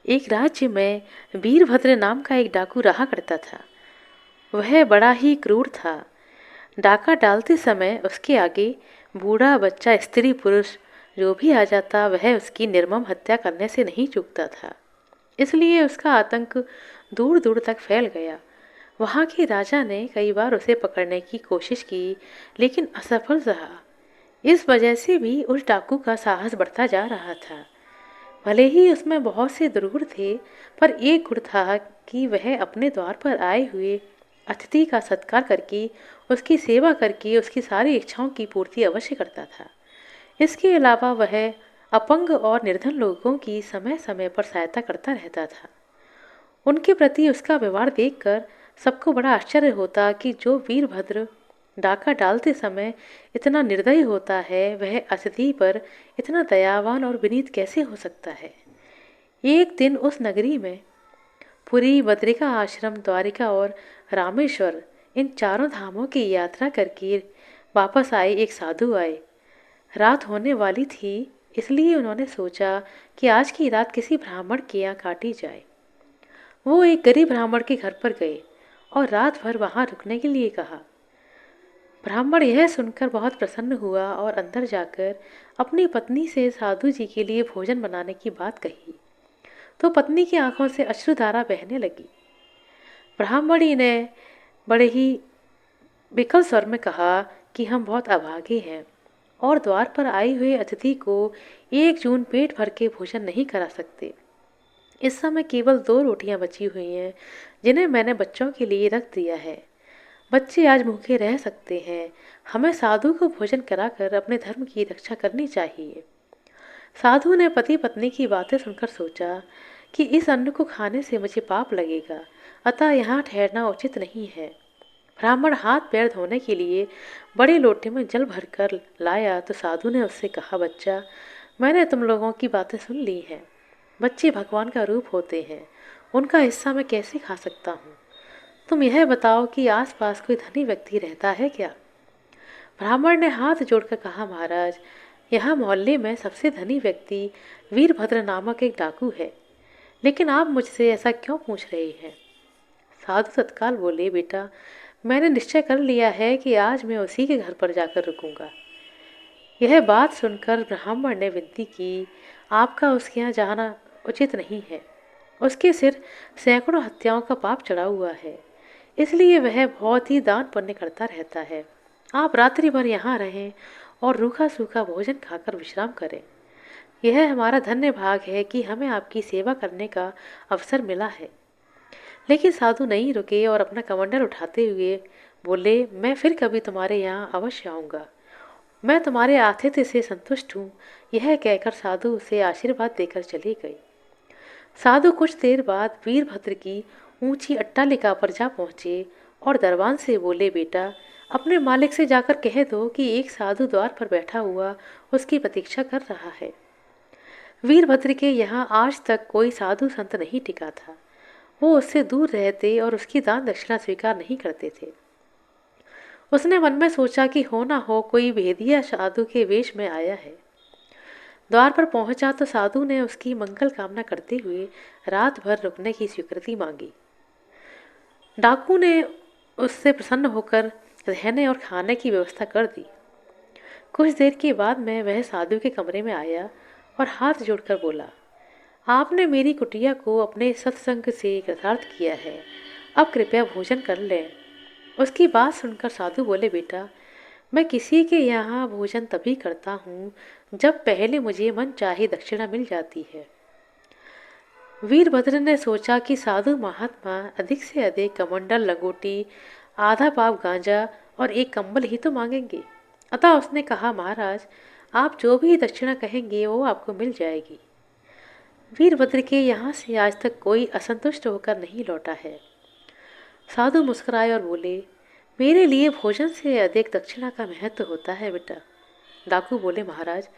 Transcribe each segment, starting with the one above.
एक राज्य में वीरभद्र नाम का एक डाकू रहा करता था। वह बड़ा ही क्रूर था। डाका डालते समय उसके आगे बूढ़ा बच्चा स्त्री पुरुष जो भी आ जाता वह उसकी निर्मम हत्या करने से नहीं चूकता था। इसलिए उसका आतंक दूर दूर तक फैल गया। वहाँ के राजा ने कई बार उसे पकड़ने की कोशिश की, लेकिन असफल रहा। इस वजह से भी उस डाकू का साहस बढ़ता जा रहा था। भले ही उसमें बहुत से दुर्गुण थे, पर एक गुण था कि वह अपने द्वार पर आए हुए अतिथि का सत्कार करके, उसकी सेवा करके उसकी सारी इच्छाओं की पूर्ति अवश्य करता था। इसके अलावा वह अपंग और निर्धन लोगों की समय समय पर सहायता करता रहता था। उनके प्रति उसका व्यवहार देखकर सबको बड़ा आश्चर्य होता कि जो वीरभद्र डाका डालते समय इतना निर्दयी होता है, वह अतिथि पर इतना दयावान और विनीत कैसे हो सकता है। एक दिन उस नगरी में पुरी, बद्रिका आश्रम, द्वारिका और रामेश्वर, इन चारों धामों की यात्रा करके वापस आए एक साधु आए। रात होने वाली थी, इसलिए उन्होंने सोचा कि आज की रात किसी ब्राह्मण के यहाँ काटी जाए। वो एक गरीब ब्राह्मण के घर पर गए और रात भर वहां रुकने के लिए कहा। ब्राह्मण यह सुनकर बहुत प्रसन्न हुआ और अंदर जाकर अपनी पत्नी से साधु जी के लिए भोजन बनाने की बात कही, तो पत्नी की आंखों से अश्रुधारा बहने लगी। ब्राह्मणी ने बड़े ही विकल स्वर में कहा कि हम बहुत अभागे हैं और द्वार पर आए हुए अतिथि को एक जून पेट भर के भोजन नहीं करा सकते। इस समय केवल 2 रोटियां बची हुई हैं, जिन्हें मैंने बच्चों के लिए रख दिया है। बच्चे आज भूखे रह सकते हैं। हमें साधु को भोजन कराकर अपने धर्म की रक्षा करनी चाहिए। साधु ने पति पत्नी की बातें सुनकर सोचा कि इस अन्न को खाने से मुझे पाप लगेगा, अतः यहाँ ठहरना उचित नहीं है। ब्राह्मण हाथ पैर धोने के लिए बड़े लोटे में जल भरकर लाया तो साधु ने उससे कहा, बच्चा, मैंने तुम लोगों की बातें सुन ली हैं। बच्चे भगवान का रूप होते हैं, उनका हिस्सा मैं कैसे खा सकता हूँ। तुम यह बताओ कि आसपास कोई धनी व्यक्ति रहता है क्या। ब्राह्मण ने हाथ जोड़कर कहा, महाराज, यहाँ मोहल्ले में सबसे धनी व्यक्ति वीरभद्र नामक एक डाकू है, लेकिन आप मुझसे ऐसा क्यों पूछ रहे हैं। साधु तत्काल बोले, बेटा, मैंने निश्चय कर लिया है कि आज मैं उसी के घर पर जाकर रुकूंगा। यह बात सुनकर ब्राह्मण ने विनती की, आपका उसके यहाँ जाना उचित नहीं है। उसके सिर सैकड़ों हत्याओं का पाप चढ़ा हुआ है, इसलिए वह बहुत ही दान पुण्य करता रहता है। आप रात्रि भर यहाँ रहें और रूखा सूखा भोजन खाकर विश्राम करें। यह हमारा धन्य भाग है कि हमें आपकी सेवा करने का अवसर मिला है। लेकिन साधु नहीं रुके और अपना कमंडल उठाते हुए बोले, मैं फिर कभी तुम्हारे यहाँ अवश्य आऊँगा। मैं तुम्हारे आतिथ्य से संतुष्ट हूँ। यह कहकर साधु उसे आशीर्वाद देकर चली गई। साधु कुछ देर बाद वीरभद्र की ऊंची अट्टालिका पर जा पहुंचे और दरबान से बोले, बेटा, अपने मालिक से जाकर कह दो कि एक साधु द्वार पर बैठा हुआ उसकी प्रतीक्षा कर रहा है। वीरभद्र के यहाँ आज तक कोई साधु संत नहीं टिका था। वो उससे दूर रहते और उसकी दान दक्षिणा स्वीकार नहीं करते थे। उसने मन में सोचा कि हो ना हो कोई भेदिया साधु के वेश में आया है। द्वार पर पहुंचा तो साधु ने उसकी मंगल कामना करते हुए रात भर रुकने की स्वीकृति मांगी। डाकू ने उससे प्रसन्न होकर रहने और खाने की व्यवस्था कर दी। कुछ देर के बाद में वह साधु के कमरे में आया और हाथ जोड़कर बोला, आपने मेरी कुटिया को अपने सत्संग से कृतार्थ किया है, अब कृपया भोजन कर लें। उसकी बात सुनकर साधु बोले, बेटा, मैं किसी के यहाँ भोजन तभी करता हूँ जब पहले मुझे मन चाहे दक्षिणा मिल जाती है। वीरभद्र ने सोचा कि साधु महात्मा अधिक से अधिक कमंडल, लंगोटी, आधा पाव गांजा और एक कंबल ही तो मांगेंगे। अतः उसने कहा, महाराज, आप जो भी दक्षिणा कहेंगे वो आपको मिल जाएगी। वीरभद्र के यहाँ से आज तक कोई असंतुष्ट होकर नहीं लौटा है। साधु मुस्कुराए और बोले, मेरे लिए भोजन से अधिक दक्षिणा का महत्व होता है बेटा। डाकू बोले, महाराज,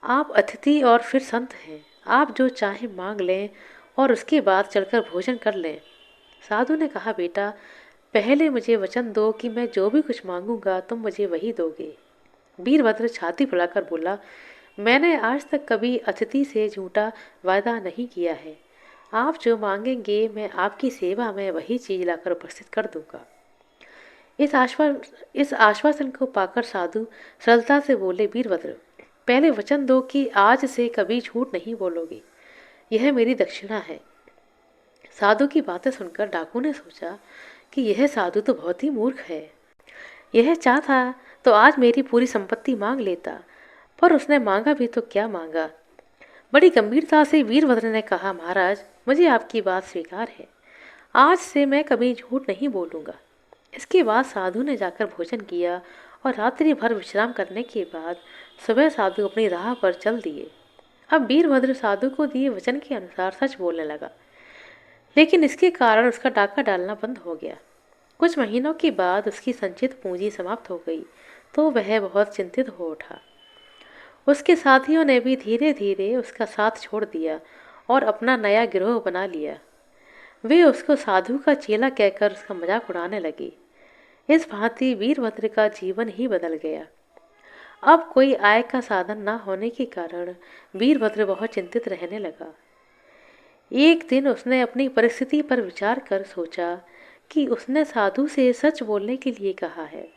आप अतिथि और फिर संत हैं, आप जो चाहे मांग लें और उसके बाद चलकर भोजन कर लें। साधु ने कहा, बेटा, पहले मुझे वचन दो कि मैं जो भी कुछ मांगूंगा तुम मुझे वही दोगे। वीरभद्र छाती फुलाकर बोला, मैंने आज तक कभी अतिथि से झूठा वायदा नहीं किया है। आप जो मांगेंगे मैं आपकी सेवा में वही चीज लाकर उपस्थित कर दूंगा। इस आश्वास इस आश्वासन को पाकर साधु सरलता से बोले, वीरभद्र, पहले वचन दो कि आज से कभी झूठ नहीं बोलोगे। यह मेरी दक्षिणा है। साधु की बातें सुनकर डाकू ने सोचा कि यह साधु तो बहुत ही मूर्ख है। यह चाहता तो आज मेरी पूरी संपत्ति मांग लेता, पर उसने मांगा भी तो क्या मांगा। बड़ी गंभीरता से वीरभद्र ने कहा, महाराज, मुझे आपकी बात स्वीकार है। आज से मैं कभी झूठ नहीं बोलूंगा। इसके बाद साधु ने जाकर भोजन किया और रात्रि भर विश्राम करने के बाद सुबह साधु अपनी राह पर चल दिए। अब वीरभद्र साधु को दिए वचन के अनुसार सच बोलने लगा, लेकिन इसके कारण उसका डाका डालना बंद हो गया। कुछ महीनों के बाद उसकी संचित पूंजी समाप्त हो गई तो वह बहुत चिंतित हो उठा। उसके साथियों ने भी धीरे धीरे उसका साथ छोड़ दिया और अपना नया गिरोह बना लिया। वे उसको साधु का चेला कहकर उसका मजाक उड़ाने लगे। इस भांति वीरभद्र का जीवन ही बदल गया। अब कोई आय का साधन न होने के कारण वीरभद्र बहुत चिंतित रहने लगा। एक दिन उसने अपनी परिस्थिति पर विचार कर सोचा कि उसने साधु से सच बोलने के लिए कहा है,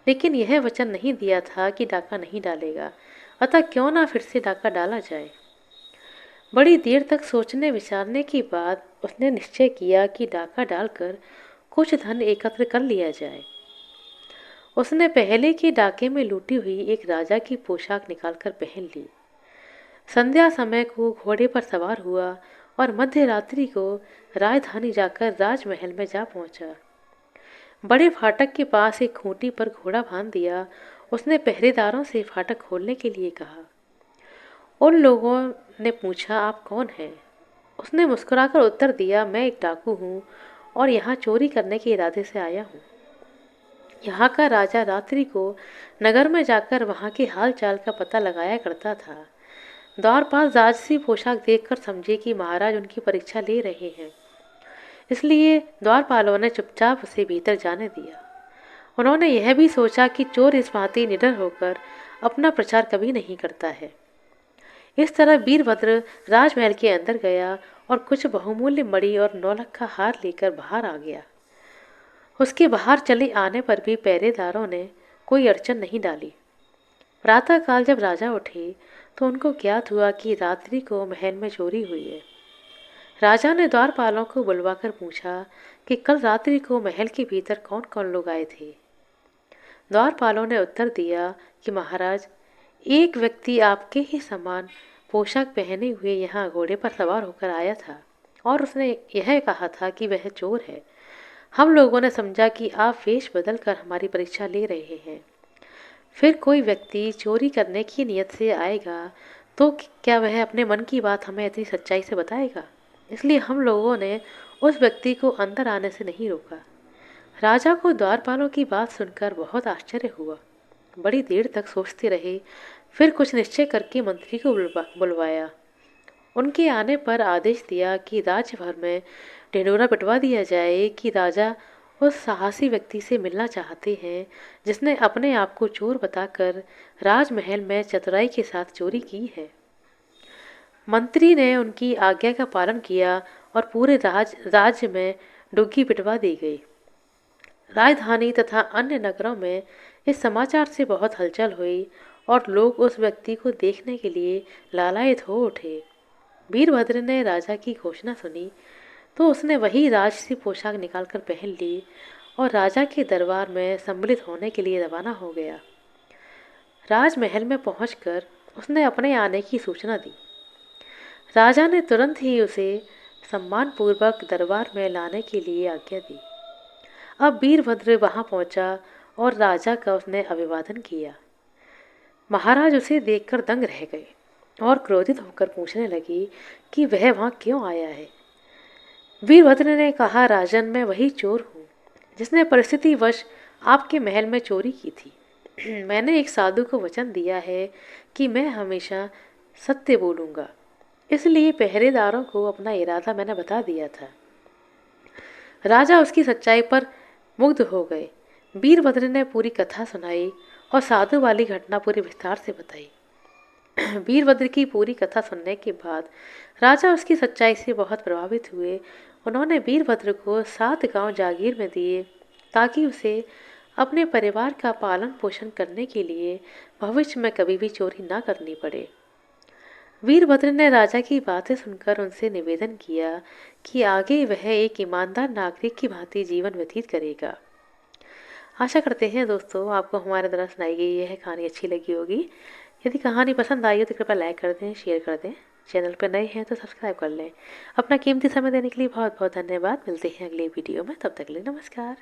लेकिन यह वचन नहीं दिया था कि डाका नहीं डालेगा, अतः क्यों ना फिर से डाका डाला जाए। बड़ी देर तक सोचने विचारने के बाद उसने निश्चय किया कि डाका डालकर कुछ धन एकत्र कर लिया जाए। उसने पहले के डाके में लूटी हुई एक राजा की पोशाक निकालकर पहन ली। संध्या समय को घोड़े पर सवार हुआ और मध्य रात्रि को राजधानी जाकर राजमहल में जा पहुंचा। बड़े फाटक के पास एक खूंटी पर घोड़ा बांध दिया। उसने पहरेदारों से फाटक खोलने के लिए कहा। उन लोगों ने पूछा, आप कौन हैं? उसने मुस्कुराकर उत्तर दिया, मैं एक डाकू हूँ और यहाँ चोरी करने के इरादे से आया हूँ। यहाँ का राजा रात्रि को नगर में जाकर वहाँ के हाल चाल का पता लगाया करता था। द्वारपाल राजसी पोशाक देखकर समझे कि महाराज उनकी परीक्षा ले रहे हैं, इसलिए द्वारपालों ने चुपचाप उसे भीतर जाने दिया। उन्होंने यह भी सोचा कि चोर इस भांति निडर होकर अपना प्रचार कभी नहीं करता है। इस तरह वीरभद्र राजमहल के अंदर गया और कुछ बहुमूल्य मणि और नौलख का हार लेकर बाहर आ गया। उसके बाहर चले आने पर भी पहरेदारों ने कोई अड़चन नहीं डाली। प्रातःकाल जब राजा उठे तो उनको ज्ञात हुआ कि रात्रि को महल में चोरी हुई है। राजा ने द्वारपालों को बुलवाकर पूछा कि कल रात्रि को महल के भीतर कौन कौन लोग आए थे। द्वारपालों ने उत्तर दिया कि महाराज, एक व्यक्ति आपके ही समान पोशाक पहने हुए यहाँ घोड़े पर सवार होकर आया था और उसने यह कहा था कि वह चोर है। हम लोगों ने समझा कि आप वेश बदल कर हमारी परीक्षा ले रहे हैं। फिर कोई व्यक्ति चोरी करने की नियत से आएगा तो क्या वह अपने मन की बात हमें इतनी सच्चाई से बताएगा? इसलिए हम लोगों ने उस व्यक्ति को अंदर आने से नहीं रोका। राजा को द्वारपालों की बात सुनकर बहुत आश्चर्य हुआ। बड़ी देर तक सोचते रहे, फिर कुछ निश्चय करके मंत्री को बुलवाया। उनके आने पर आदेश दिया कि राज्य भर में ढिंढोरा पिटवा दिया जाए कि राजा उस साहसी व्यक्ति से मिलना चाहते हैं जिसने अपने आप को चोर बताकर राजमहल में चतुराई के साथ चोरी की है। मंत्री ने उनकी आज्ञा का पालन किया और पूरे राज्य में डुग्गी पिटवा दी गई। राजधानी तथा अन्य नगरों में इस समाचार से बहुत हलचल हुई और लोग उस व्यक्ति को देखने के लिए लालायित हो उठे। वीरभद्र ने राजा की घोषणा सुनी तो उसने वही राजसी पोशाक निकालकर पहन ली और राजा के दरबार में सम्मिलित होने के लिए रवाना हो गया। राजमहल में पहुंचकर उसने अपने आने की सूचना दी। राजा ने तुरंत ही उसे सम्मानपूर्वक दरबार में लाने के लिए आज्ञा दी। अब वीरभद्र वहां पहुंचा और राजा का उसने अभिवादन किया। महाराज उसे देखकर दंग रह गए और क्रोधित होकर पूछने लगे कि वह वहां क्यों आया है। वीरभद्र ने कहा, राजन, मैं वही चोर हूँ जिसने परिस्थितिवश आपके महल में चोरी की थी। मैंने एक साधु को वचन दिया है कि मैं हमेशा सत्य बोलूँगा, इसलिए पहरेदारों को अपना इरादा मैंने बता दिया था। राजा उसकी सच्चाई पर मुग्ध हो गए। वीरभद्र ने पूरी कथा सुनाई और साधु वाली घटना पूरी विस्तार से बताई। वीरभद्र की पूरी कथा सुनने के बाद राजा उसकी सच्चाई से बहुत प्रभावित हुए। उन्होंने वीरभद्र को 7 गांव जागीर में दिए ताकि उसे अपने परिवार का पालन पोषण करने के लिए भविष्य में कभी भी चोरी ना करनी पड़े। वीरभद्र ने राजा की बातें सुनकर उनसे निवेदन किया कि आगे वह एक ईमानदार नागरिक की भांति जीवन व्यतीत करेगा। आशा करते हैं दोस्तों आपको हमारे द्वारा सुनाई गई यह कहानी अच्छी लगी होगी। यदि कहानी पसंद आई हो तो कृपया लाइक कर दें, शेयर कर दें। चैनल पर नए हैं तो सब्सक्राइब कर लें। अपना कीमती समय देने के लिए बहुत बहुत धन्यवाद। मिलते हैं अगले वीडियो में, तब तक के लिए नमस्कार।